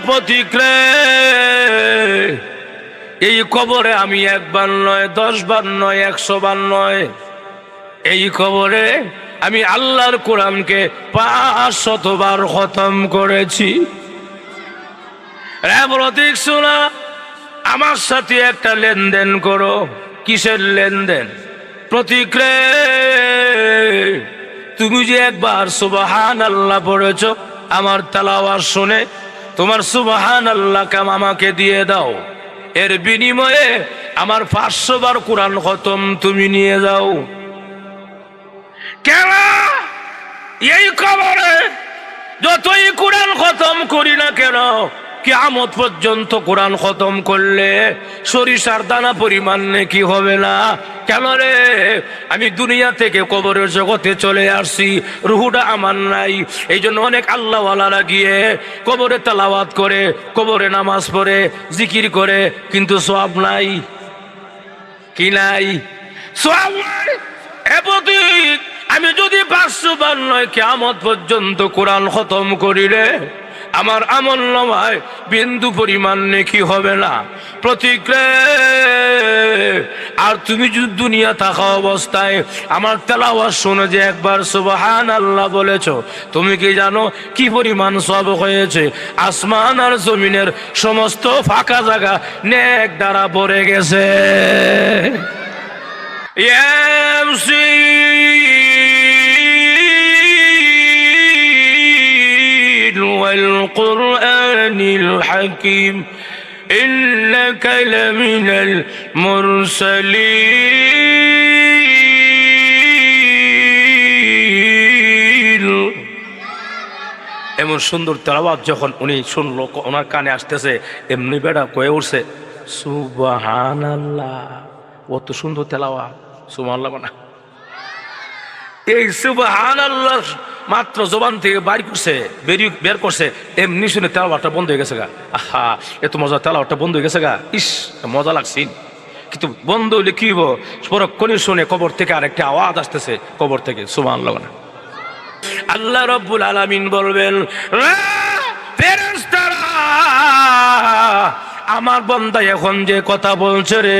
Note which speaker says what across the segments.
Speaker 1: প্রতীক রে, এই কবরে আমি একবার নয়, 10 বার নয়, 100 বার নয়, এই কবরে আমি আল্লাহর কোরআনকে 500 বার খতম করেছি। রে প্রতীক শোনা, আমার সাথে একটা লেনদেন করো। কিসের লেনদেন? প্রতীক রে, তুমি যে একবার সুবহানাল্লাহ পড়েছো, আমার তেলাওয়াত শুনে তোমার সুবহানাল্লাহ কাম আমাকে দিয়ে দাও, এর বিনিময়ে আমার 500 বার কোরআন খতম তুমি নিয়ে যাও। কেন? এই কবরে যতই কোরআন খতম করি না কেন, কিয়ামত পর্যন্ত কোরআন খতম করলে সরিষার দানা পরিমাণ নেকি হবে না। কেন রে? আমি দুনিয়া থেকে কবরের জগতে চলে আসছি, রুহুটা আমার নাই। এই জন্য অনেক আল্লাহওয়ালারা গিয়ে কবরে তেলাওয়াত করে, কবরে নামাজ পড়ে, জিকির করে, কিন্তু সওয়াব নাই। কি নাই? সওয়াব নাই। এ প্রতীক, আমি যদি 500 বার নয় কিয়ামত পর্যন্ত কোরআন খতম করিলে আমার আমলনামায় বিন্দু পরিমাণ নেকি হবে না। প্রতীক রে, আর তুমি যদি দুনিয়া থাকা অবস্থায় আমার তেলাওয়াত শুনে যে একবার সুবহানাল্লাহ বলেছো, তুমি কি জানো কি পরিমাণ সওয়াব হয়েছে? আসমান আর জমিনের সমস্ত ফাঁকা জায়গা নেক দ্বারা ভরে গেছে। والقرآن الحكيم إنك لمن المرسلين। এমন সুন্দর তেলাওয়াত যখন উনি শুনলো, ওনার কানে আসতেছে, এমনি বেড়া কয়ে উঠছে সুবহানাল্লাহ। অত সুন্দর তেলাওয়াত, সুবহানাল্লাহ না, এই সুবহানাল্লাহ মাত্র জবান থেকে বের করছে, এমনি শুনে তেলাওয়াতটা বন্ধ হয়ে গেছে গা। আহা, এত মজা, তেলাওয়াতটা বন্ধ হয়ে গেছে গা। ইস, মজা লাগছে। কিন্তু বন্ধ হইলে কি হবো? পরক্ষণে শুনে কবর থেকে আরেকটা আওয়াজ আসতেছে, কবর থেকে সুবহানাল্লাহ না। আল্লাহ রাব্বুল আলামিন বলবেন, ফেরেশতারা, আমার বান্দা এখন যে কথা বলছে রে,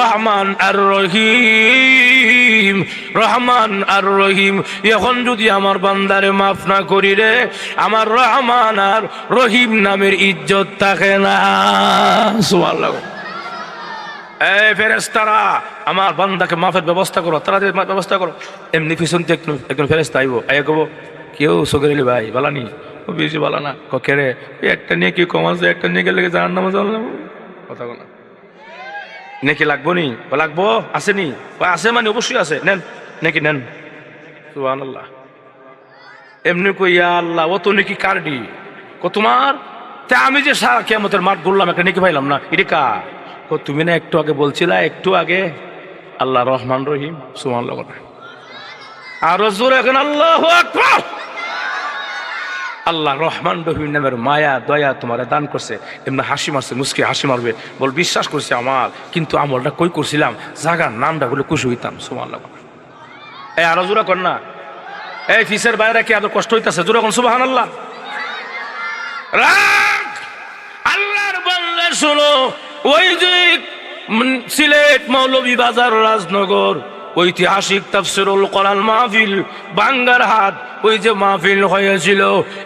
Speaker 1: রহমান আর রহিম, রহমান আর রহিম, এখন যদি আমার বান্দারে মাফ না করি রে, আমার রহমান আর রহিম নামের ইজ্জত থাকে না। সুবহানাল্লাহ। এই ফেরেশতারা, আমার বান্দাকে মাফের ব্যবস্থা করো, তাড়াতাড়ি ব্যবস্থা করো। এমনি পিছন থেকে একজন ফেরেশতা আইব, আইয়া কব, কেউ সগেলি ভাই বালানি, ও বেশি বালা না, কেরে একটা নিয়ে কি কম আছে, একটা নিয়ে গেলে জাহান্নামে চললাম। কথা বল, নেকি লাগবো নি? লাগবো, আছে নি? আছে মানে অবশ্যই আছে, নেন নেকি নেন। সুবহানাল্লাহ। এমনি কইয়া আল্লাহ, ও তো নেকি কার্ডি তোমার, তা আমি যে সারা কিয়ামতের মাঠ ঘুরলাম, একটা নেকি পাইলাম না, এটা কার? তুমি না একটু আগে বলছিলা, একটু আগে আল্লাহ রহমান রহিম। সুবহানাল্লাহ। আরো জোরে এখন আল্লাহু আকবার। আল্লাহ রহমান রহিম নামের মায়া দয়া তোমার দান করছে। এমনি হাসি মারছে, মুসকি হাসি মারবে, বল বিশ্বাস করছে আমার, কিন্তু আমলটা কই করছিলাম, জাগার নামটা বলে খুশি হইতাম। সুবহানাল্লাহ। এই আরো জোরে কর না, এই ফিসের বাইরে কি এত কষ্ট হইতাছে? জোরে কোন সুবহানাল্লাহ। রাগ আল্লাহর বান্দা শোনো, ওই যে সিলেট মৌলভীবাজার রাজনগর ঐতিহাসিক তাফসীরুল কোরআন মাহফিল বাঙ্গারহাট, ওই যে মাহফিল হয়েছিল,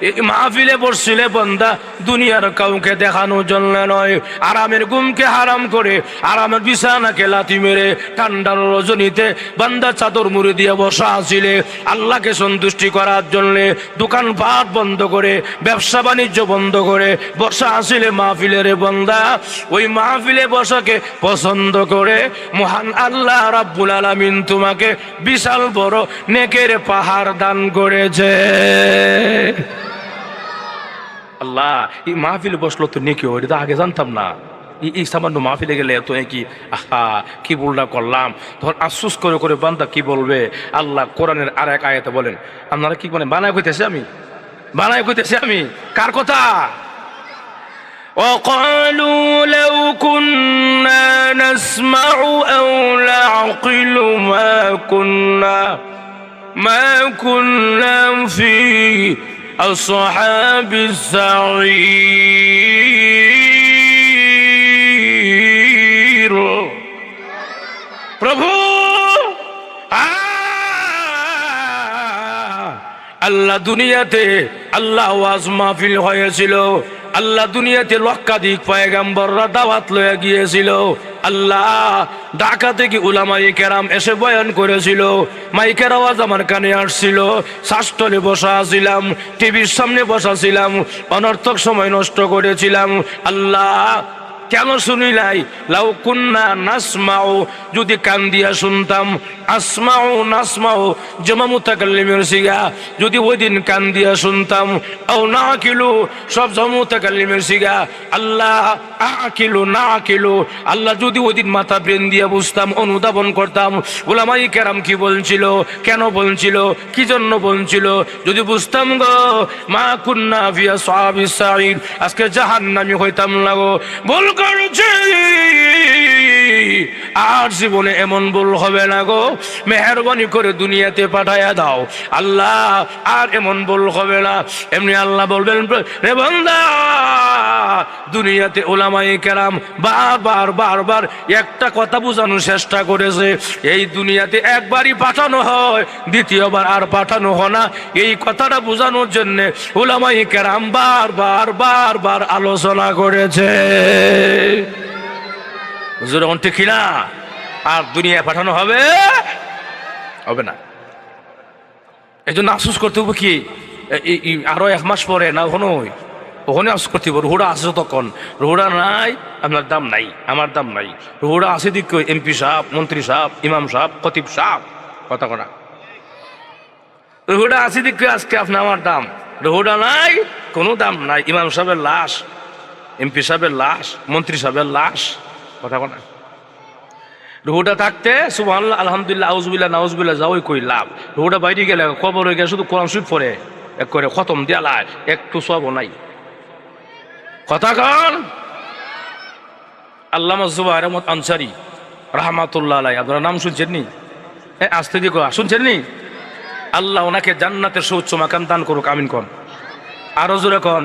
Speaker 1: এই মাহফিলে বসছিলে বান্দা দুনিয়ার কাউকে দেখানোর জন্য নয়, আরামের ঘুমকে হারাম করে আরামের বিছানাকে লাথি মেরে ঠান্ডার রজনীতে বান্দা চাদর মুড়ি দিয়ে বসা আছিলে আল্লাহকে সন্তুষ্টি করার জন্যে, দোকানপাট বন্ধ করে, ব্যবসা বাণিজ্য বন্ধ করে বসা আছিলে মাহফিলের বান্দা। ওই মাহফিলে বসাকে পছন্দ করে মহান আল্লাহ রাব্বুল আলামিন তোমাকে বিশাল বড় নেকের পাহাড় দান করেছে। আল্লাহ, এই মাহফিলে বসলো তো নেকি, ওইটা আগে জানতাম না। এই সামান্য মাহফিলে গেলে এত কি, আহা কি ভুলটা করলাম, তখন আফসোস করে করে বান্দা কি বলবে। আল্লাহ কোরআনের আর এক আয়াতে বলেন, আপনারা কি মানে বানায় কইতেছে আমি, বানায় কইতেছে আমি, কার কথা? وقالوا لو كنا نسمع أو نعقل ما كنا في আসহাবিস সাঈর। প্রভু আল্লাহ দুনিয়াতে আল্লাহ ওয়াজ মাহফিল হয়েছিল, আল্লাহ দুনিয়াতে লক্ষাধিক পয়গম্বররা দাওয়াত লয়ে গিয়েছিল, আল্লাহ ঢাকা থেকে উলামায়ে কেরাম এসে বয়ান করেছিল, মাইকের আওয়াজ আমার কানে আসছিল, শাস্তলে বসা ছিলাম, টিভির সামনে বসা ছিলাম, অনর্থক সময় নষ্ট করেছিলাম। আল্লাহ কেন শুনি নাই? লাউ কুন্না নাসমাউ, যদি কান দিয়া শুনতাম, আসমাউ নাসমাউ জামা মুতাকাল্লিমের সিগা, যদি ওই দিন কান দিয়া শুনতাম, আও নাকিলু সব জামা মুতাকাল্লিমের সিগা, আল্লাহ আকিলু না আকিলু, আল্লাহ যদি ওই দিন মাথা ব্রেন দিয়া বুঝতাম, অনুধাবন করতাম উলামায়ে কেরাম কি বলছিল, কেন বলছিল, কি জন্য বলছিল, যদি বুঝতাম গো, মা কুন্না ফি আসহাবিস সাঈর, আজকে জাহান্নামী হইতাম না গো। বল করছি আর জীবনে এমন ভুল হবে না গো, মেহেরবানি করে দুনিয়াতে পাঠায়া দাও আল্লাহ, আর এমন ভুল হবে না। এমনি আল্লাহ বলবেন, রে বান্দা, দুনিয়াতে উলামায়ে কেরাম বারবার বারবার একটা কথা বোঝানোর চেষ্টা করেছে, এই দুনিয়াতে একবারই পাঠানো হয়, দ্বিতীয়বার আর পাঠানো হয় না। এই কথাটা বোঝানোর জন্য উলামায়ে কেরাম বারবার বারবার আলোচনা করেছে। হুজুর ঠিক কিনা? আর দুনিয়ায় পাঠানো হবে হবে না। এই জন্য আফসোস করতে হবে কি, আরো 1 মাস পরে না ওখানে আফসোস করতে হবে। রুহুটা আছে তখন, রুহুটা নাই আপনার দাম নাই, আমার দাম নাই। রুহুটা আছে দিক এমপি সাহেব, মন্ত্রী সাহেব, ইমাম সাহেব, খতিব সাহেব, কথা কথা। রুহুটা আছে দিক আজকে আপনার আমার দাম, রুহুটা নাই কোনো দাম নাই। ইমাম সাহেবের লাশ, এমপি সাহেবের লাশ, মন্ত্রী সাহেবের লাশ, কথা কথা। রুহুটা থাকতে সুবহানাল্লাহ আলহামদুলিল্লাহ আউযুবিল্লাহ নাউযুবিল্লাহ যাওই কই লাভ। রুহুটা বাইরে গেলে কবর হয়ে গেলে শুধু কোরআন শরীফ পড়ে এক করে খতম দিয়া লাই, একটু সব নাই। কথা কন আল্লামা জুবায়ের আহমদ আনসারী রাহমাতুল্লাহ আলাইহি, আপনারা নাম শুনছেন নি? হ্যাঁ আজ থেকে শুনছেন নি? আল্লাহ ওনাকে জান্নাতের সুউচ্চ মাকাম দান করুক, আমিন কন। আরো জোরে কন।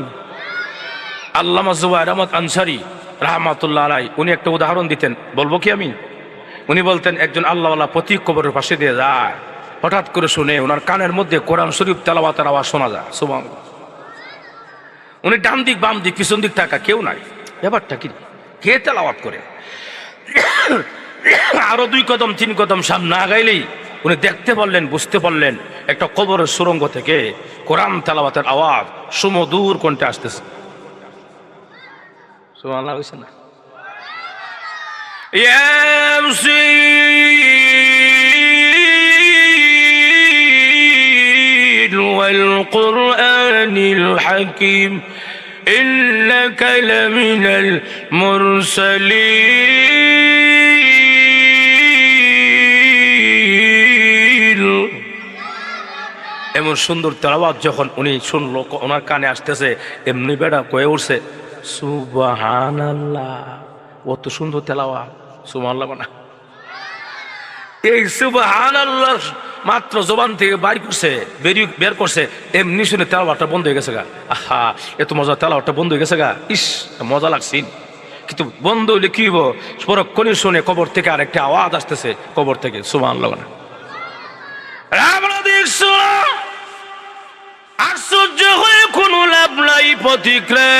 Speaker 1: আল্লামা জুবায়ের আহমদ আনসারী রাহমাতুল্লাহ আলাইহি উনি একটা উদাহরণ দিতেন, বলবো কি আমি? উনি বলতেন একজন আল্লাহওয়ালা প্রতীক কবরের পাশে দিয়ে যায়, হঠাৎ করে শুনে ওনার কানের মধ্যে কোরআন শরীফ তেলাওয়াতের আওয়াজ শোনা যায়। সুবহানাল্লাহ। উনি ডান দিক বাম দিক পিছন দিক তাকা, কেউ নাই, ব্যাপারটা কি, কে তেলাওয়াত করে? আরো 2 কদম 3 কদম সামনে আগাইলেই উনি দেখতে পারলেন, বুঝতে পারলেন একটা কবরের সুরঙ্গ থেকে কোরআন তেলাওয়াতের আওয়াজ সুমধুর কণ্ঠে আসতেছে। সুবহানাল্লাহ হইছে না? ইয়াসিন ওয়াল কুরআনিল হাকীম ইন্নাকা লামিনাল মুরসালিন। এমন সুন্দর তেলাওয়াত যখন উনি শুনলো, ওনার কানে আসতেছে, এমনি বেড়া কয়ে উঠছে সুবহানাল্লাহ। অত সুন্দর তেলাওয়াত, সুবহানাল্লাহ না? এই সুবহানাল্লাহ মাত্র জবান থেকে বের করছে, এমনি শুনে তেলাওয়াতটা বন্ধ হয়ে গেছে গা। আহা, এত মজা, তেলাওয়াতটা বন্ধ হয়ে গেছে গা, ইস মজা লাগছে। কিন্তু বন্ধ হইলে কি হবো, পরক্ষণে শুনে কবর থেকে আরেকটা আওয়াজ আসতেছে, কবর থেকে। সুবহানাল্লাহ না? আশ্চর্য হয়ে কোনো লাভ নাই পথিকরে,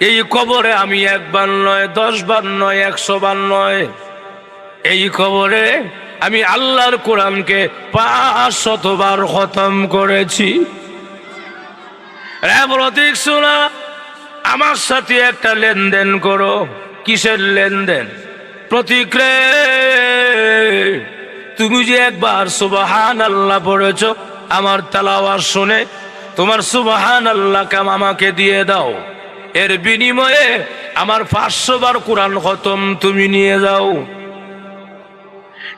Speaker 1: এই কবরে আমি 1 বার নয়, 10 বার নয়, 100 বার নয়, এই কবরে আমি আল্লাহর কোরআনকে 500 বার খতম করেছি। প্রতীক শোনা, আমার সাথে একটা লেনদেন করো। কিসের লেনদেন? প্রতীক রে, তুমি যে একবার সুবহানাল্লাহ পড়েছ আমার তেলাওয়াত শুনে, তোমার সুবহানাল্লাহ কাম আমাকে দিয়ে দাও, এর বিনিময়ে আমার 500 বার কোরআন খতম তুমি নিয়ে যাও।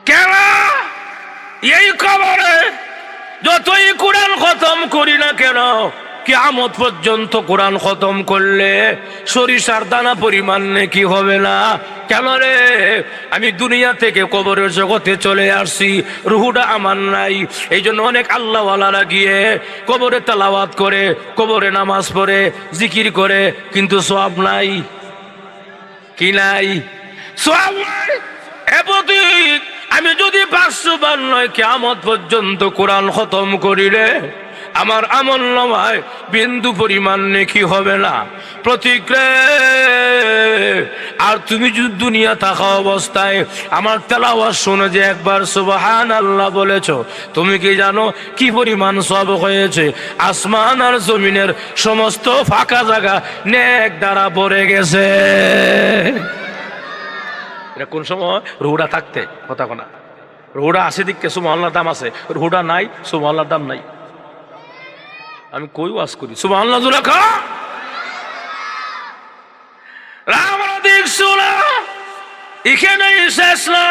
Speaker 1: কেন? এই কবরে যতই কোরআন খতম করি না কেন, কিয়ামত পর্যন্ত কোরআন খতম করলে সরিষার দানা পরিমাণ নেকি হবে না। কেন রে? আমি দুনিয়া থেকে কবরের জগতে চলে আসছি, রুহুটা আমার নাই। এই জন্য অনেক আল্লাহওয়ালারা গিয়ে কবরে তেলাওয়াত করে, কবরে নামাজ পড়ে, জিকির করে, কিন্তু সওয়াব নাই। কি নাই? সওয়াব নাই। এ প্রতীক, আমি যদি 500 বার নয় কিয়ামত পর্যন্ত কোরআন খতম করিলে আমার আমল নামায় বিন্দু পরিমাণ নেকি হবে না। প্রতীক রে, আর তুমি যদি দুনিয়া থাকা অবস্থায় আমার তেলাওয়াত শুনে যে একবার সুবহানাল্লাহ বলেছো, তুমি কি জানো কি পরিমাণ সওয়াব হয়েছে? আসমান আর জমিনের সমস্ত ফাঁকা জায়গা নেক দ্বারা ভরে গেছে। এটা কোন সময়? রুহুটা থাকতে। কথা কোনা রুহুটা আছে দিককে সুবহানাল্লাহর দাম আছে, রুহুটা নাই, সুবহানাল্লাহর দাম নাই। আমি কই ওয়াজ করি সুবহানাল্লাহ জোরে খা রাম দেখছো না, এখানেই শেষ না।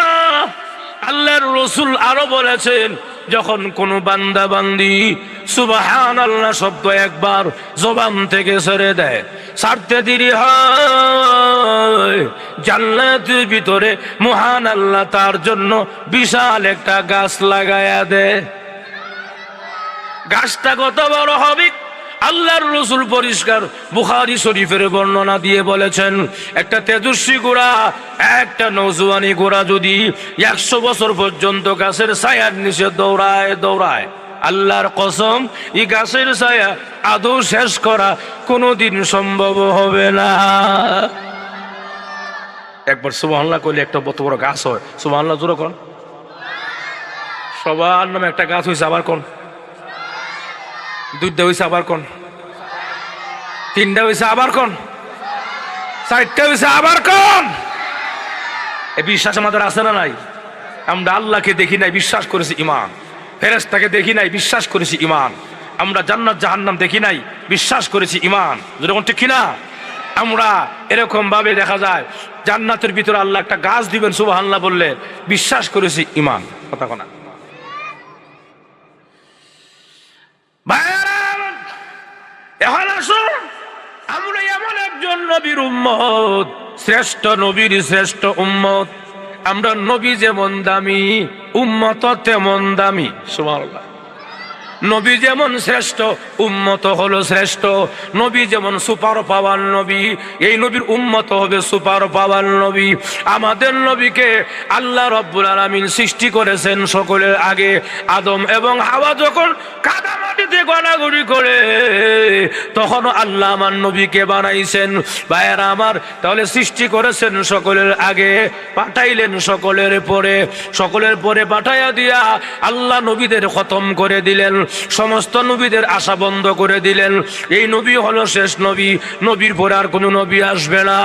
Speaker 1: আল্লাহর রাসূল আরো বলেছেন, যখন কোন বান্দা বান্দি সুবহানাল্লাহ শব্দ একবার জবান থেকে ছেড়ে দেয়, ছাড়তে দেরি হয়, জান্নাতের ভিতরে মহান আল্লাহ তার জন্য বিশাল একটা গাছ লাগায়া দেয়। গাছটা কত বড় হবে? আল্লাহর রাসূল পরিষ্কার বুখারী শরীফের বর্ণনা দিয়ে বলেছেন, একটা তেজস্বী ঘোড়া, একটা নওজোয়ানি ঘোড়া যদি 100 বছর পর্যন্ত গাছের ছায়ার নিচে দৌড়ায়, আল্লাহর কসম এই গাছের ছায়া আদৌ শেষ করা কোনোদিন সম্ভব হবে না। একবার সুবহানাল্লাহ কইলে একটা বড় বড় গাছ হয়। সুবহানাল্লাহ জোরে কোন। সবার নামে একটা গাছ হয়েছে, আবার কোন? দুইটা হয়েছে, আবার কোন? তিনটা হয়েছে, আবার কোন? চারটা হয়েছে, আবার কোন? এই বিশ্বাস আমাদের আছে না নাই? আমরা আল্লাহকে দেখি নাই, বিশ্বাস করেছি ইমান। ফেরেশতাকে দেখি নাই, বিশ্বাস করেছি ইমান। আমরা জান্নাত জাহান্নাম দেখি নাই, বিশ্বাস করেছি ইমান। যেরকম ঠিক কিনা? আমরা এরকম ভাবে দেখা যায় জান্নাতের ভিতরে আল্লাহ একটা গাছ দিবেন সুবহানাল্লাহ বললে বিশ্বাস করেছি ইমান। কথা কোনা এখন আসুন, আমরা এমন একজন নবীর উম্মত, শ্রেষ্ঠ নবীর শ্রেষ্ঠ উম্মত। আমরা নবী যেমন দামি, উম্মত তেমন দামি। সুবহানাল্লাহ। নবী যেমন শ্রেষ্ঠ, উম্মত হলো শ্রেষ্ঠ। নবী যেমন সুপার পাওয়ার নবী, এই নবীর উম্মত হবে সুপার পাওয়ার নবী। আমাদের নবীকে আল্লাহ রাব্বুল আলামিন সৃষ্টি করেছেন সকলের আগে। আদম এবং হাওয়া যখন কাদা মাটিতে গড়াগড়ি করে, তখন আল্লাহ আমার নবীকে বানাইছেন। ভাইয়েরা আমার, তাহলে সৃষ্টি করেছেন সকলের আগে, পাঠাইলেন সকলের পরে, সকলের পরে পাঠাইয়া দিয়া আল্লাহ নবীদের খতম করে দিলেন, সমস্ত নবীদের আশা বন্ধ করে দিলেন। এই নবী হলো শেষ নবী, নবীর পরে আর কোনো নবী আসবে না।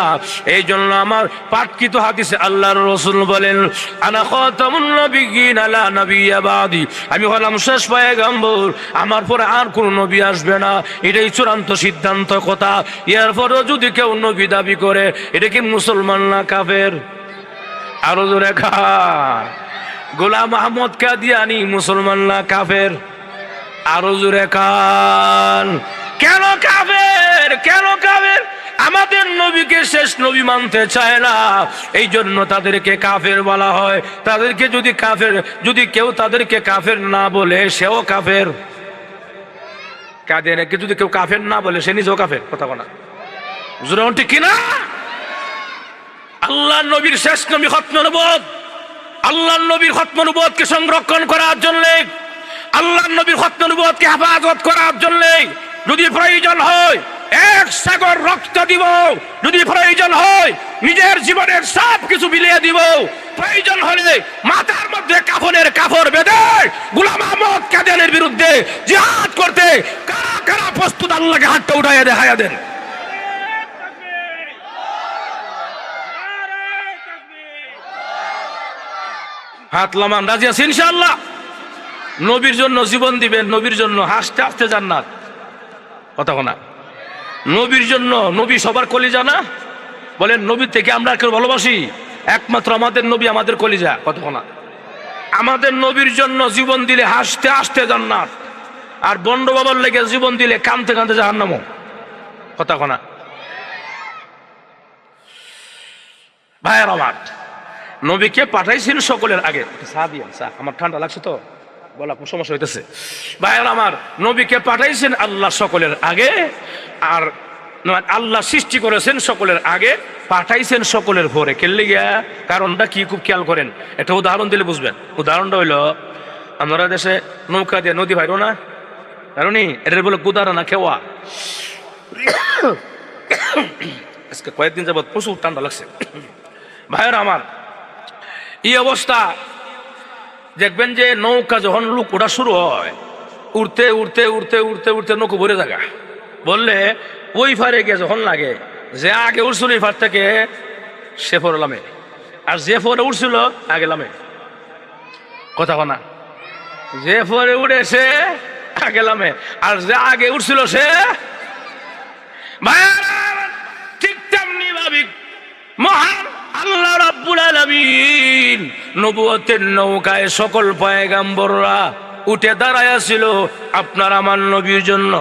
Speaker 1: এই জন্য আমার পাঠকৃত হাদিসে আল্লাহর রাসূল বলেন, আনা খাতামুন নবিয়্যিন লা নাবিয়্যা বাদি, আমি হলাম শেষ পয়গম্বর, আমার পরে আর কোনো নবী আসবে না। এটাই চূড়ান্ত সিদ্ধান্ত কথা। এরপরও যদি কেউ নবী দাবি করে, এটা কি মুসলমান না কাফের? আরো জোরে খান। গোলাম আহমদ কাদিয়ানী মুসলমান না কাফের? আরো জোরে খান। কেন কাফের? কেন কাফের? আমাদের নবীকে শেষ নবী মানতে চায় না, এই জন্য তাদেরকে কাফের বলা হয়। তাদেরকে যদি কেউ তাদেরকে কাফের না বলে, সেও কাফের। কাদেরকে যদি কেউ কাফের না বলে, সে নিজেও কাফের। কথা বলা জোরে ঠিক কিনা? আল্লাহ নবীর শেষ নবী খতম নবুয়ত, আল্লাহ নবীর খতম নবুয়তকে সংরক্ষণ করার জন্য, আল্লাহ নবীর খতম নবুয়তকে হেফাজত করার জন্য যদি প্রয়োজন হয় 1 সাগর রক্ত দিব, যদি প্রয়োজন হয় নিজের জীবনের সব কিছু বিলিয়ে দিব, প্রয়োজন হলে মাথার মধ্যে কাফনের কাপড় বেঁধে গোলাম আহমদ কাদিয়ানীর বিরুদ্ধে জিহাদ করতে কারা কারা প্রস্তুত? আল্লাহকে হাতটা উঠাইয়া দেখাইয়া দেন। হাত লামান। রাজি আছি ইনশাআল্লাহ? নবীর জন্য জীবন দিবেন, নবীর জন্য হাসতে হাসতে জান্নাত। কথা না, নবীর জন্য। নবী সবার কলিজা না? বলেন, নবীর থেকে আমরা কেউ ভালোবাসি? একমাত্র আমাদের নবী আমাদের কলিজা। কথা না, আমাদের নবীর জন্য জীবন দিলে হাসতে হাসতে জান্নাত। আর বন্ড বাবার লেগে জীবন দিলে কানতে কানতে জাহান্নামও। কথা কনা ভাইয়ের আমার, নবীকে পাঠাইছেন সকলের আগে। চা দিয়ে চা, আমার ঠান্ডা লাগছে তো, বলা সমস্যা হইতেছে। ভাইয়ের আমার, নবীকে পাঠাইছেন আল্লাহ সকলের আগে, আর আল্লাহ সৃষ্টি করেছেন সকলের আগে, পাঠাইছেন সকলের পরে। কেল্লি গিয়া কারণটা কি খুব খেয়াল করেন, একটা উদাহরণ দিলে বুঝবেন। উদাহরণটা হইল, আমরা দেশে নৌকা দিয়ে নদী ভাইরো না, কারণই এটা বলে গুদারা না খেওয়া। আজকে কয়েকদিন যাবত প্রচুর ঠান্ডা লাগছে। ভাইয়ের আমার, এই অবস্থা দেখবেন যে নৌকা যখন লোক ওঠা শুরু হয়, উঠতে উঠতে উঠতে উঠতে উঠতে নৌকো ভরে জায়গা বললে ওই ফারে গিয়ে যখন লাগে যে আগে উঠছিল এই ফার থেকে সে ফরে লামে, আর যে ফরে উঠছিল আগে লামে। কথা কনা, যে ফরে উঠেছে আগে লামে, আর যে আগে উঠছিল সে। ঠিক তেমনি ভাবি মহান আল্লাহ রাব্বুল আলামিন নবুয়তের নৌকায় সকল পয়গাম্বররা উঠে দাঁড়ায়া ছিল আপনার আমার নবীর জন্য।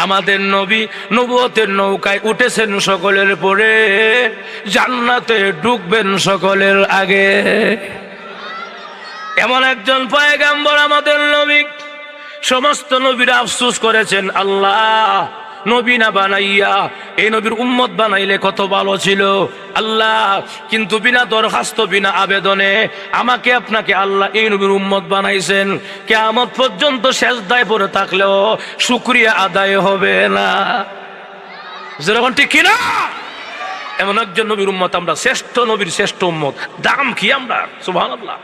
Speaker 1: আমাদের নবী নবুয়তের নৌকায় উঠেছেন সকলের পরে, জান্নাতে ঢুকবেন সকলের আগে। এমন একজন পয়গাম্বর আমাদের নবী। সমস্ত নবীরা আফসোস করেছেন, আল্লাহ নবী না বানাইয়া এই নবীর উম্মত বানাইলে কত ভালো ছিল আল্লাহ, কিন্তু বিনা দরখাস্ত বিনা আবেদনে আমাকে আপনাকে আল্লাহ এই নবীর উম্মত বানাইছেন। কিয়ামত পর্যন্ত সেজদায় পড়ে থাকলেও শুকরিয়া আদায় হবে না। যেরকম ঠিক কিনা? এমন একজন নবীর উম্মত আমরা, শ্রেষ্ঠ নবীর শ্রেষ্ঠ উম্মত। দাম কি আমরা, সুবহানাল্লাহ।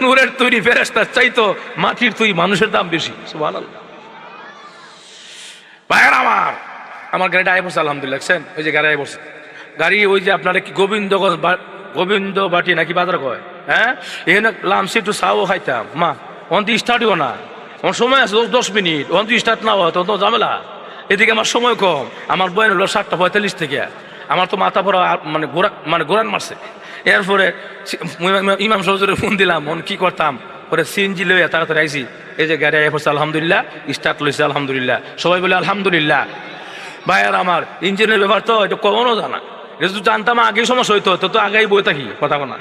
Speaker 1: নূরের তৈরি ফেরেশতার চাইতো মাটির তৈরি মানুষের দাম বেশি, সুবহানাল্লাহ। ভাইয়ের আমার গাড়িটা আয় পড়ছে আলহামদুলিল্লাহ। দেখছেন ওই যে গাড়ি আয় পড়ছে, গাড়ি ওই যে আপনারা কি গোবিন্দ বাটি নাকি বাজার কয়, হ্যাঁ, এখানে লামছি একটু চাও খাইতাম। মা ওখান থেকে স্টার্ট হইব না, আমার সময় আছে 10 মিনিট, ওখান থেকে স্টার্ট না হয় তখন তো ঝামেলা। এদিকে আমার সময় কম, আমার বয়ন হলো 7:45 থেকে, আমার তো মাথা পড়া মানে গোরান মারছে। এরপরে ইমাম সহজরে ফোন দিলাম, কি করতাম, পরে সিএনজি লইয়া তাড়াতাড়ি আইসি। এই যে গাড়ি আয় পড়ছে আলহামদুলিল্লাহ, স্টার্ট লইছে আলহামদুলিল্লাহ, সবাই বলে আলহামদুলিল্লাহ। ভাইয়ার আমার, ইঞ্জিনের ব্যাপার তো এটা কখনো জানা, এটা যদি জানতাম আগেই সমস্যা হইতো, তো আগেই বই থাকি, কথা বলা।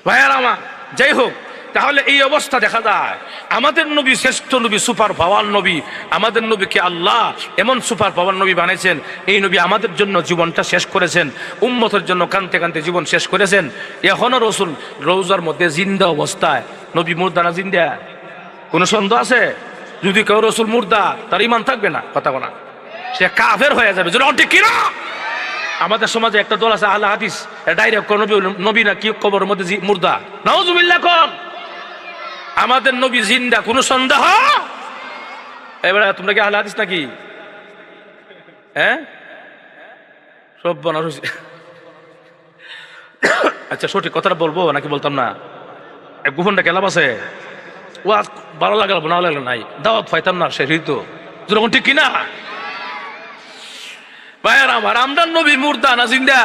Speaker 1: ভাইয়ার আমার, যাই হোক, তাহলে এই অবস্থা দেখা যায়। আমাদের নবী শ্রেষ্ঠ নবী, সুপার পাওয়ার নবী। আমাদের নবীকে আল্লাহ এমন সুপার পাওয়ার নবী বানিয়েছেন, এই নবী আমাদের জন্য জীবনটা শেষ করেছেন, উম্মতের জন্য কানতে কানতে জীবন শেষ করেছেন। এখনো রসুল রোজার মধ্যে জিন্দা অবস্থায়। নবী মুর্দা না জিন্দা? কোনো সন্দেহ আছে? যদি কেউ রসুল মুর্দা, তার ইমান থাকবে না, কথা বলা, সে কাফের হয়ে যাবে। ঠিক কিনা? আমাদের সমাজে একটা দল আছে আহলে হাদিস, ডাইরেক্ট নবী না কি কবরের মধ্যে মুর্দা, নাউজুবিল্লাহ। কোন আমাদের নবী জিন্দা, কোনো সন্দেহ? এবারে তোমরা কি আহলে হাদিস নাকি? হ্যাঁ, সব বনারসি। আচ্ছা, সঠিক কথাটা বলবো নাকি বলতাম না? গোপনটা কেলাম আছে, ও ভালো লাগলো না লাগলো নাই, দাওয়াত পাইতাম না, সে হৃত যখন। ঠিক কিনা? ভাইয়ার আমার, আমরা নবী মুর্দা না জিন্দা?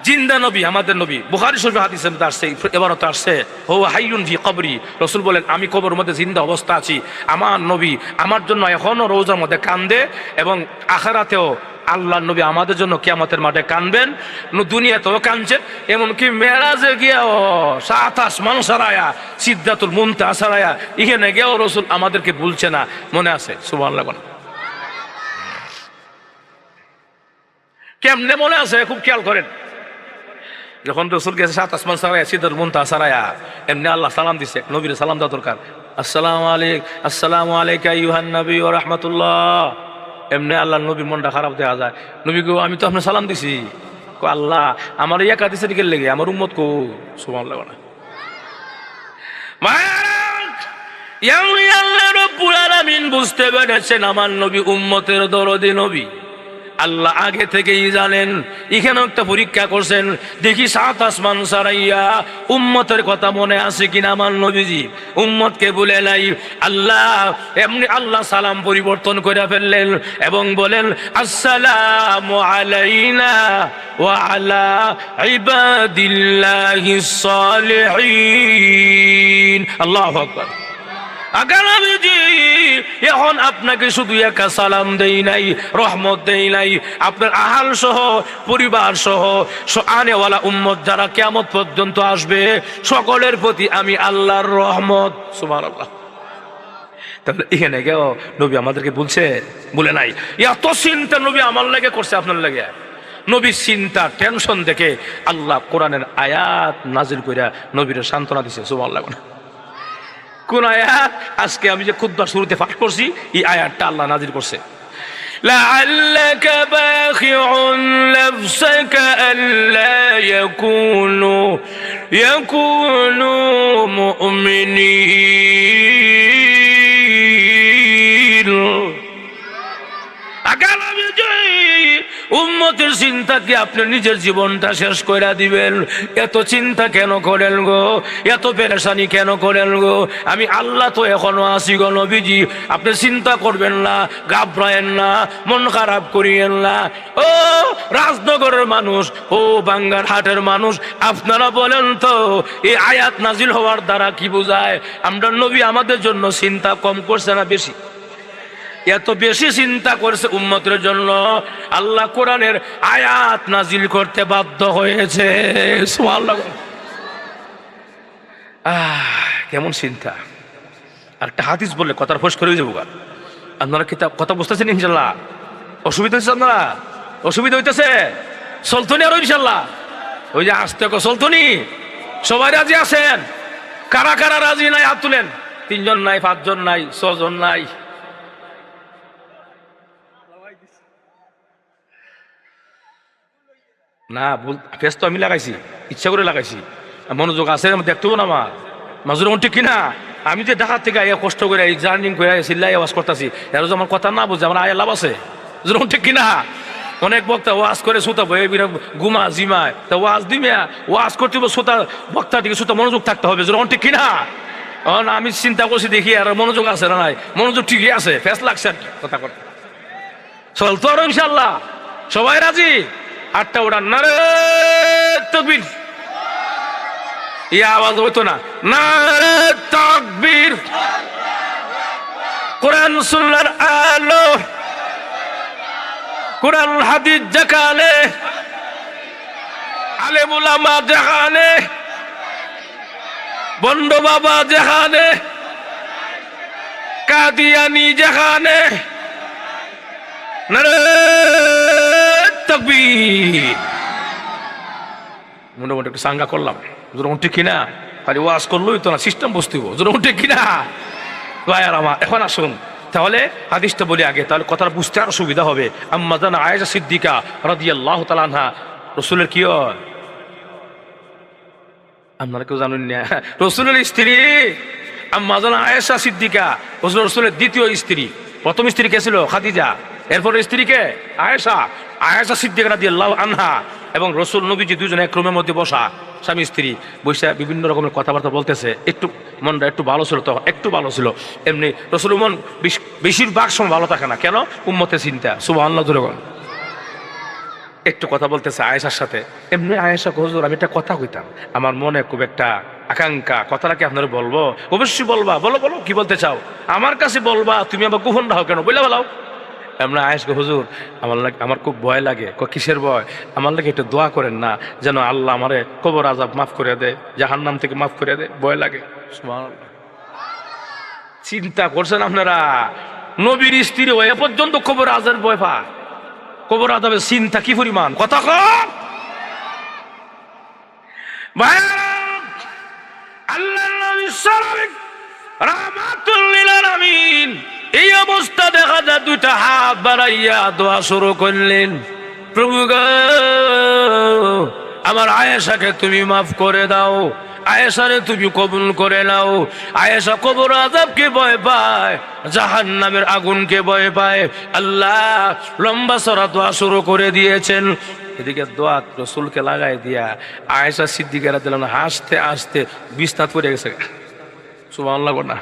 Speaker 1: জিন্দা নবী আমাদের নবী। বুখারী শরীফে হাদিসে আসছে, এবারও তো আসছে, ও হাইয়ুন ফি কবরি। রাসূল বলেন, আমি কবরের মধ্যে জিন্দা অবস্থা আছি। আমার নবী আমার জন্য এখনো রোজার মধ্যে কান্দে, এবং আখিরাতেও আল্লাহর নবী আমাদের জন্য কিয়ামতের মাঠে কানবেন, দুনিয়াতেও কানছেন। এমনকি মেরাজে গিয়েও 7 আসমান সারায়া, সিদরাতুল মুনতাহা সারায়া, এখানে গিয়েও রাসূল আমাদেরকে ভুলছে না। মনে আছে? সুবহানাল্লাহ। কেমনে মনে আছে? খুব খেয়াল করেন। যখন রসুল গেছে 7 আসমান সারায়া, সিদরাতুল মুনতাহা সারায়া, এমনি আল্লাহ সালাম দিছে। নবীর সালাম দেওয়া দরকার। আসসালামু আলাইকা আইয়ুহান নবী ওয়া রাহমাতুল্লাহ। এমনি আল্লাহ নবীর মনটা খারাপ দেওয়া যায়। নবী গো, আমি তো আপনার সালাম দিছি। আল্লাহ আমার ইয়াকা দিছে দিকে লেগে, আমার উম্মত কো। সুবহানাল্লাহ। আল্লাহ রাব্বুল আলামিন বুঝতে পেরেছেন আমার নবী উম্মতের দরদি নবী। আল্লাহ আগে থেকেই জানেন। এখানেও একটা পরীক্ষা করছেন, দেখি 7 আসমান সারাইয়া উম্মতের কথা মনে আছে কিনা আমার নবীজি। উম্মতকে বলে নাই। আল্লাহ এমনি আল্লাহ সালাম পরিবর্তন করে ফেললেন এবং বলেন, আসসালামু আলাইনা ওয়া আলা ইবাদিল্লাহিস সালিহিন। আল্লাহু আকবার। আগে নবীজি এখন আপনাকে শুধু একা সালাম দেই নাই, রহমত দেই নাই, আপনার আহাল সহ পরিবার সহ আনেওয়ালা উম্মত যারা কিয়ামত পর্যন্ত আসবে সকলের প্রতি আমি আল্লাহর রহমত। সুবহানাল্লাহ। তাহলে এখানে কেউ নবী আমাদেরকে বলছে, বলে নাই। এত চিন্তা নবী আমার লাগে করছে, আপনার লাগে। নবীর চিন্তা টেনশন দেখে আল্লাহ কোরআনের আয়াত নাজিল কইরা নবীর সান্ত্বনা দিছে। সুবহানাল্লাহ। কোন আয়াত? আজকে আমি যে খুতবার শুরুতে পাঠ করছি এই আয়াতটা আল্লাহ নাজিল করছে। লাআল্লাকা বাখিউন নাফসাকা আল্লা ইয়াকুনু মুমিনিন। উম্মতের চিন্তা কি আপনি নিজের জীবনটা শেষ করে দিবেন? এত চিন্তা কেন করেন গো? এত পেরেশানি কেন করেন গো? আমি আল্লাহ তো এখনো আছি গো নবীজি। আপনি চিন্তা করবেন না, ঘাবড়ায়েন না, মন খারাপ করিয়েন না। ও রাজনগরের মানুষ, ও বাঙ্গার হাটের মানুষ, আপনারা বলেন তো এই আয়াত নাজিল হওয়ার দ্বারা কি বোঝায়? আমরা নবী আমাদের জন্য চিন্তা কম করছে না বেশি? এত বেশি চিন্তা করছে উম্মতের জন্য আল্লাহ কোরআনের আয়াত নাজিল করতে বাধ্য হয়েছে। সুবহানাল্লাহ। কেমন চিন্তা! আর একটা হাদিস বললে কথার ফোঁস করে যাবো। আপনারা কিতাব কথা বুঝতেছেন ইনশাল্লাহ? অসুবিধা হচ্ছে? আপনারা অসুবিধা হইতেছে? চলতনি আরো ইনশাল্লাহ? ওই যে আসতে চলতনি। সবাই রাজি আছেন? কারা কারা রাজি নাই হাত তুলেন। 3 জন নাই, 5 জন নাই, 6 জন নাই। না ফেস তো আমি লাগাইছি, ইচ্ছা করে লাগাইছি, মনোযোগ আছে দেখতেও না আমার মাজুর ঠিক কিনা। আমি যে ঢাকা থেকে আইয়া কষ্ট করে এই জার্নিং করে চিল্লাই আওয়াজ করতেছি, এর যে আমার কথা না বুঝে আমার আয়া লাভ আছে? ঠিক কিনা? অনেক বক্তা ওয়াজ করে শ্রোতা ঘুমা জিমায়, তা ওয়াজ দিমে ওয়াজ করতে হবে শ্রোতা বক্তা দিকে শ্রোতা মনোযোগ থাকতে হবে। ঠিক কিনা? আমি চিন্তা করছি দেখি আর মনোযোগ আছে না নাই? মনোযোগ ঠিকই আছে, ফেস লাগছে কথা করতে। চলতো আর ইনশাল্লাহ? সবাই রাজি? 8টা ওড়ান নারে তাকবীর। এই আওয়াজ হইতো না, নারে তাকবীর। কোরআন সুন্নাহর আলো, কোরআন হাদিস যেখানে, আলেম উলামা যেখানে, বন্ড বাবা যেখানে, কাদিয়ানি যেখানে, নারে তাকবীর। মোটামুটি একটু সাঙ্গা করলাম, ঠিক কিনা? খালি ওয়াজ করলোই তো না, সিস্টেম বুঝতে হবে। ঠিক কিনা ভাইয়ার আমার? এখন আসুন তাহলে হাদিসটা বলি আগে, তাহলে কথাটা বুঝতে আরো সুবিধা হবে। আম্মা জানা আয়েশা সিদ্দিকা রাদিয়াল্লাহু তাআলা আনহা রাসূলের কি হয়? আপনারা কেউ জানেন না? রাসূলের স্ত্রী আম্মা জানা আয়েশা সিদ্দিকা রাসূলের দ্বিতীয় স্ত্রী। প্রথম স্ত্রী কে ছিল? খাদিজা। এরপরে স্ত্রীকে আয়েশা, আয়েশা সিদ্দিকা রাদিয়াল্লাহু আনহা এবং রাসূল নবীজি দুজনে এক রুমের মধ্যে বসা, স্বামী স্ত্রী বসে বিভিন্ন রকমের কথাবার্তা বলতেছে। একটু মনটা একটু ভালো ছিল, তখন একটু ভালো ছিল। এমনি রাসূল মন বেশিরভাগ সময় ভালো থাকে না, কেন? উম্মতের চিন্তা। সুবহানাল্লাহ। একটু কথা বলতেছে আয়েশার সাথে। এমনি আয়েশা হুজুর আমি একটা কথা কইতাম, আমার মনে খুব একটা আকাঙ্ক্ষা, কথাটা কি আপনারা বলবো? অবশ্যই বলবা। বলো বলো, কি বলতে চাও? আমার কাছে বলবা, তুমি আবার গোপন রাখো কেন? বলে বলাও। আমরা আয়েশা হুজুর আমার খুব ভয় লাগে। কিসের ভয়? আমার লাগে একটু দোয়া করেন না, যেন আল্লাহ আমারে কবর আযাব মাফ করে দেয়, জাহান্নাম থেকে মাফ করে দেয়, ভয় লাগে। সুবহানাল্লাহ। চিন্তা করছেন আপনারা? নবীর স্ত্রী হয়ে পর্যন্ত কবর আযাবের ভয় পায়। কবর আযাবের চিন্তা কি পরিমাণ! কথা কম। আল্লাহ নবী রাহমাতুল লিল আলামিন এই অবস্থা দেখা যায়, 2টা হাত বাড়াইয়া দোয়া শুরু করলেন, প্রভু গো আমার আয়েশাকে তুমি মাফ করে দাও, আয়েশারে তুমি কবুল করে নাও। আয়েশা কবর আযাবকে ভয় পায়, জাহান্নামের আগুনকে ভয় পায়। আল্লাহ লম্বা চড়া দোয়া শুরু করে দিয়েছেন। এদিকে দোয়া রাসূলকে লাগাই দিয়া আয়েশা সিদ্দিকা রাদিয়াল্লাহু আনহা হাসতে হাসতে বিছনাত পড়ে গেছে। সুবহানাল্লাহ না?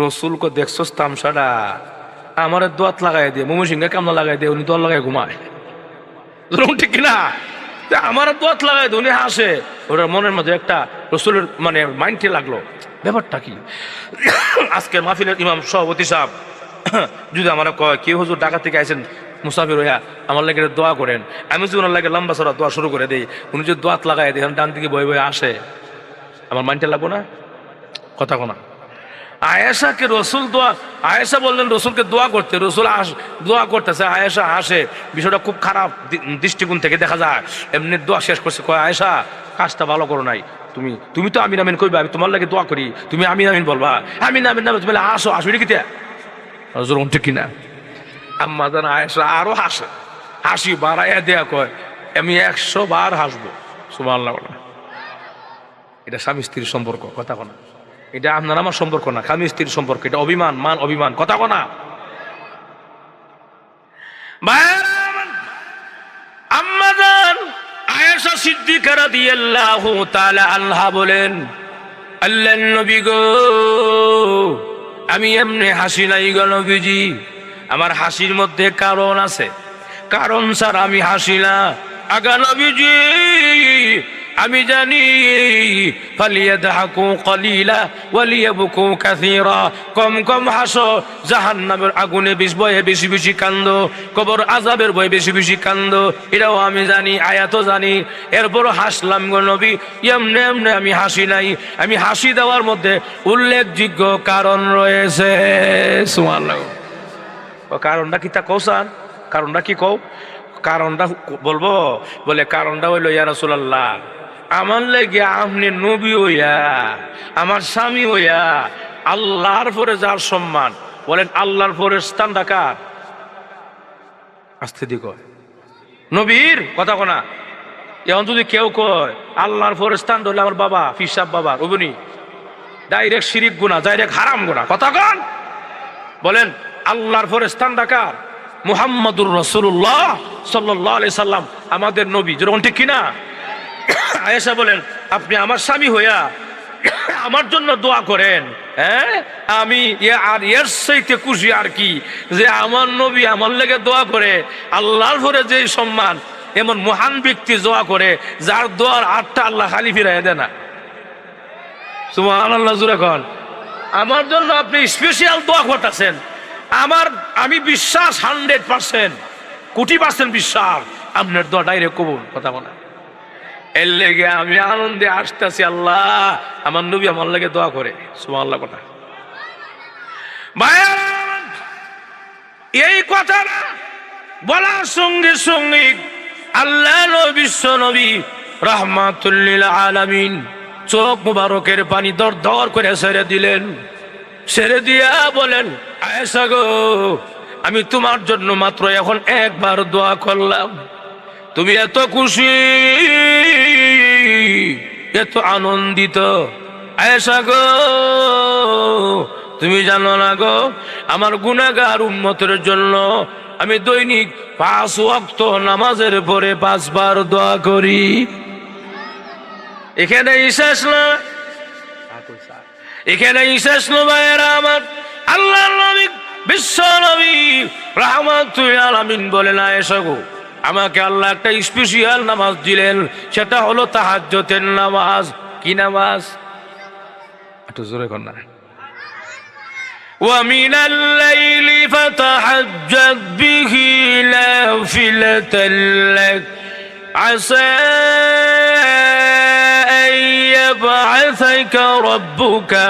Speaker 1: রসুলকে দেখছস তামসাটা? আমার দোয়াত লাগাই দিয়ে মমি সিংহে কামলা লাগাই দিয়ে উনি দোয়া লাগাই ঘুমায়। ঠিক কিনা? আমার দোয়াত লাগাই দিয়ে উনি হাসে। ওটার মনের মধ্যে একটা রসুলের মানে মাইন্ডে লাগলো, ব্যাপারটা কি? আজকে মাহফিলের ইমাম সভাপতি সাহেব যদি আমার কয় কেউ হুজুর ঢাকা থেকে আইছেন মুসাফির হইয়া আমার লাগে দোয়া করেন, আমি যদি ওনার লাগে লম্বা চড়া দোয়া শুরু করে দিই, উনি যদি দোয়াত লাগাই দেখেন ডান দিকে বয়ে বয়ে আসে, আমার মাইন্ডটা লাগবো না? কথা কোনা আয়েশাকে রসুল দোয়া, আয়েশা বললেন রসুলকে দোয়া করতে, রসুল দোয়া করতেছে, আয়েশা আসে, বিষয়টা খুব খারাপ দৃষ্টিকোণ থেকে দেখা যায়। এমনি দোয়া শেষ করছে, কয় আয়েশা কাজটা ভালো করো নাই, তুমি তো আমিন আমিন কইবা, আমি তোমার লাগে দোয়া করি, তুমি আমিন আমিন বলবা, আমিন আমিন নামে তুমি আসো আসো এটা কিতা হজুর ঠিক কিনা? আম্মা জান আয়েশা আরো হাসে, হাসি বাড়াইয়া দেয়া কয় আমি 100 বার হাসবো। সুবহানাল্লাহ। এটা স্বামী স্ত্রীর সম্পর্ক, কথা কোনা এটা আপনার আমার সম্পর্ক না, স্বামী স্ত্রীর সম্পর্ক, এটা অভিমান, মান অভিমান, কথা কোনা। আম্মা জান আয়েশা সিদ্দিকা রাদিয়াল্লাহু তাআলা আনহা বলেন, আল্লাহর নবী গো আমি এমনি হাসি নাই গো নবীজি, আমার হাসির মধ্যে কারণ আছে, কারণ ছাড়া আমি হাসি না। আগা নবীজি আমি জানি ফালিয়াদহাকু কলিলা ওয়ালিয়াবকু কাসীরা, কম কম হাসো, জাহান্নামের আগুনে বয়ে বেশি বেশি কান্দো, কবর আযাবের ভয়ে বেশি বেশি কান্দো, এটাও আমি জানি, আয়াতও জানি, এরপরও হাসলাম গো নবী। এমনি এমনি আমি হাসি নাই, আমি হাসি দেওয়ার মধ্যে উল্লেখযোগ্য কারণ রয়েছে। সুবহানাল্লাহ। কারণটা কি তা কৌসান? কারণটা কি কও? কারণটা বলবো, বলে কারণটা হইল ইয়া রাসূলুল্লাহ আমার লাগে আপনি নবী হইয়া, আমার স্বামী হইয়া, আল্লাহর পরে যার সম্মান, বলেন আল্লাহর পরে স্থান রাখার আস্তে দিক নবীর, কথা কোনা। এখন যদি কেউ কয় আল্লাহর পরে স্থান ধরলে আমার বাবা ফিসাব বাবার ওগুনি ডাইরেক্ট শিরিক গুনাহ, ডাইরেক্ট হারাম গুনাহ, কথা কন। বলেন আল্লাহর পরে স্থান রাখার মুহাম্মাদুর রাসূলুল্লাহ সাল্লাল্লাহু আলাইহি সাল্লাম আমাদের নবী, যেরকম ঠিক কিনা? আয়েশা বলেন আপনি আমার স্বামী হইয়া আমার জন্য দোয়া করেন, হ্যাঁ আমি আর এর চাইতে খুশি আর কি যে আমার নবী আমার লেগে দোয়া করে, আল্লাহর পরে যে সম্মান, এমন মহান ব্যক্তি দোয়া করে যার দোয়ার আটটা আল্লাহ খালি ফিরাই দেয় না। সুবহানাল্লাহ জোরে কন। আমার জন্য আপনি স্পেশাল দোয়া করতেছেন, আমি বিশ্বাস 100%, কোটি % বিশ্বাস আপনার দোয়া ডাইরেক্ট কবুল, কথা বলা। এর লেগে আমি আনন্দে আসতেছি, আল্লাহ আমার নবী আমার লেগে দোয়া করে। সুবহানাল্লাহ। কথা এই কথা বলার সঙ্গে সঙ্গে আল্লাহ বিশ্ব নবী রাহমাতুল লিল আলামিন চোখ মুবারকের পানি দর দর করে ছেড়ে দিলেন, ছেড়ে দিয়া বলেন আয়েশা গো আমি তোমার জন্য মাত্র এখন একবার দোয়া করলাম, তুমি এত খুশি, এত আনন্দিত, আয়েশা গো তুমি জানো না গো আমার গুনাহগার উম্মতের জন্য আমি দৈনিক 5 ওয়াক্ত নামাজের পরে 5 বার দোয়া করি। এখানেই শেষ না, এখানেই শেষ না ভাইয়েরা আমার। আল্লাহ নবী বিশ্ব নবী রাহমাতুল লিল আলামিন বলেন আয়েশা গো আমাকে আল্লাহ একটা স্পেশাল নামাজ দিলেন, সেটা হলো তাহাজ্জুদের নামাজ। কি নামাজ? একটু জোরে কর না। ওয়া মিনাল লাইলি ফাতাহাজ্জাদ বিহি নাফিলাতাল লাক আসা আন ইয়াবআসাকা রাব্বুকা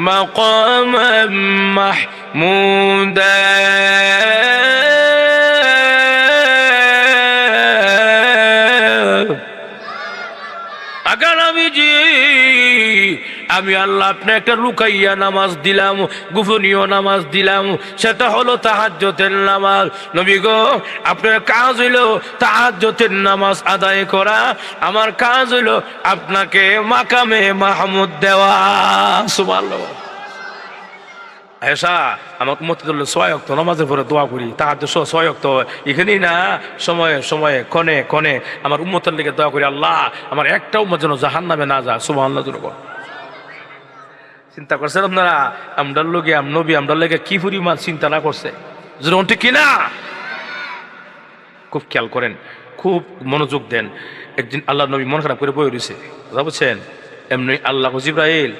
Speaker 1: মাকামান মাহমুদা। আমি আল্লাহ আপনার একটা লুকাইয়া নামাজ দিলাম, গোপনীয় নামাজ দিলাম, সেটা হলো তাহাজ্জুদের নামাজ। নবী গো আপনার কাজ হইলো তাহাজ্জুদের নামাজ আদায় করা, আমার কাজ হইলো আপনাকে মাকামে মাহমুদ দেওয়া। সুবহানাল্লাহ। আয়েশা আমার উম্মতের জন্য 6 ওয়াক্ত নামাজের পরে দোয়া করি, তাহাজ্জুদ 6 ওয়াক্ত, এখানেই না সময়ে সময়ে ক্ষণে ক্ষণে আমার উম্মতের লেগে দোয়া করি, আল্লাহ আমার একটা উম্মত যেন জাহান্নামে না যায়। সুবহানাল্লাহ। চিন্তা করছেন আপনারা আমরার লোকে নবী আমরার লেগে কি পরিমাণ চিন্তা না করছে, যেরকম ঠিক কিনা? খুব খেয়াল করেন, খুব মনোযোগ দেন। একদিন আল্লাহ নবী মন খারাপ করে বই রয়েছে, কথা বলছেন, এমনি আল্লাহ জিবরাইল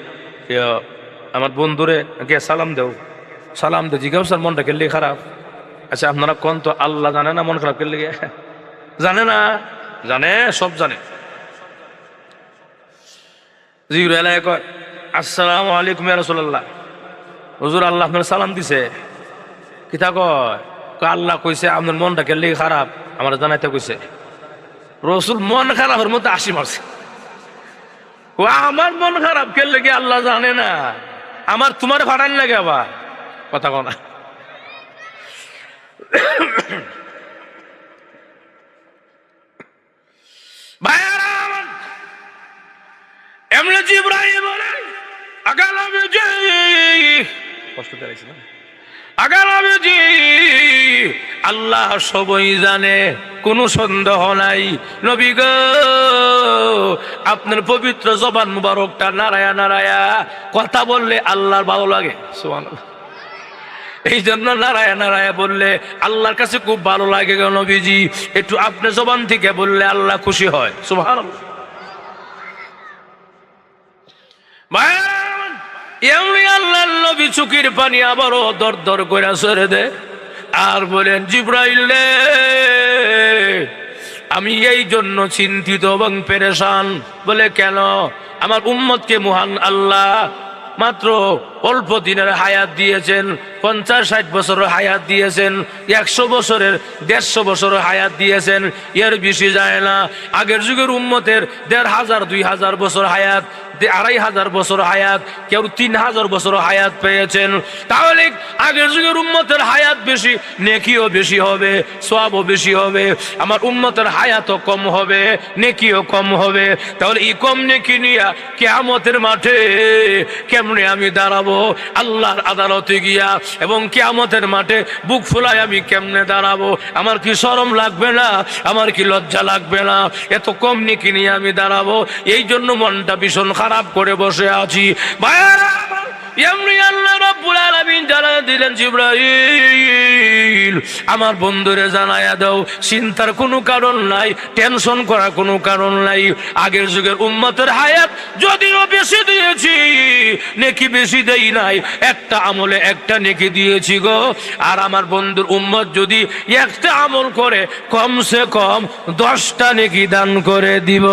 Speaker 1: আমার বন্ধুরে কে সালাম দেও, সালাম দে জিজ্ঞাসা স্যার মনটা কেলে খারাপ। আচ্ছা আপনারা কোন তো আল্লাহ জানে না মন খারাপ কেলে জানে না? জানে, সব জানে। জিবরাইল কয় আসসালামু আলাইকুম ইয়া রাসূলুল্লাহ। হুজুর আল্লাহ আপনার সালাম দিছে। কিতা কয়? আল্লাহ কইছে আপনার মনটা কেলে খারাপ আমার জানাইতে কইছে। রসুল মন খারাপের মধ্যে হাসি মারছে। ও আমার মন খারাপ কেলে কি আল্লাহ জানে না? আমার তোমার ফাটান লাগে আবার কথা কও না। এমনি জিবরাইল বলে আগালামজি কষ্ট দিয়েছে না, আগালামজি আল্লাহ সবই জানে, কোনো সন্দেহ নাই। নবী গো আপনার পবিত্র জবান মুবারকটা নারায়া নারায়া কথা বললে আল্লাহর ভালো লাগে। সুবহানাল্লাহ। এই জন্য নারায়া নারায়া বললে আল্লাহর কাছে খুব ভালো লাগে গো নবীজি। একটু আপনি জবান থেকে বললে আল্লাহ খুশি হয়। সুবহানাল্লাহ। এমনি আল্লাহর নবী চোখের পানি আবারও দর দর করে সরে দে আর বলেন জিবরাইল রে আমি এই জন্য চিন্তিত এবং পেরেশান। বলে কেন? আমার উম্মতকে মহান আল্লাহ মাত্র অল্প দিনের হায়াত দিয়েছেন, 50-60 বছরের হায়াত দিয়েছেন, 100 বছরের 150 বছরের হায়াত দিয়েছেন, এর বেশি যায় না। আগের যুগের উম্মতের 1500-2000 বছর হায়াত, 2500 বছর হায়াত, কেউ 3000 বছর হায়াত পেয়েছেন। তাহলে আগের যুগের উম্মতের হায়াত বেশি, নেকিও বেশি হবে, সওয়াবও বেশি হবে। আমার উম্মতের হায়াতও কম হবে, নেকিও কম হবে। তাহলে এই কম নেকি নিয়ে কিয়ামতের মাঠে কেমনে আমি দাঁড়াবো আল্লাহর আদালতে গিয়া? এবং কিয়ামতের মাঠে বুক ফুলায় আমি কেমনে দাঁড়াবো? আমার কি শরম লাগবে না? আমার কি লজ্জা লাগবে না? এত কম নেকি নিয়ে আমি দাঁড়াবো? এই জন্য মনটা ভীষণ খারাপ করে বসে আছি। ভাইরা এমনি আল্লাহ রাব্বুল আলামিন জানায়া দিলেন জিবরাইল আমার বন্ধুরে জানায়া দাও চিন্তার কোনো কারণ নাই, টেনশন করার কোনো কারণ নাই। আগের যুগের উম্মতের হায়াত যদিও বেশি দিয়েছি, নেকি বেশি দেই নাই, একটা আমলে একটা নেকি দিয়েছি গো। আর আমার বন্ধুর উম্মত যদি একটা আমল করে কমসে কম 10টা নেকি দান করে দিব।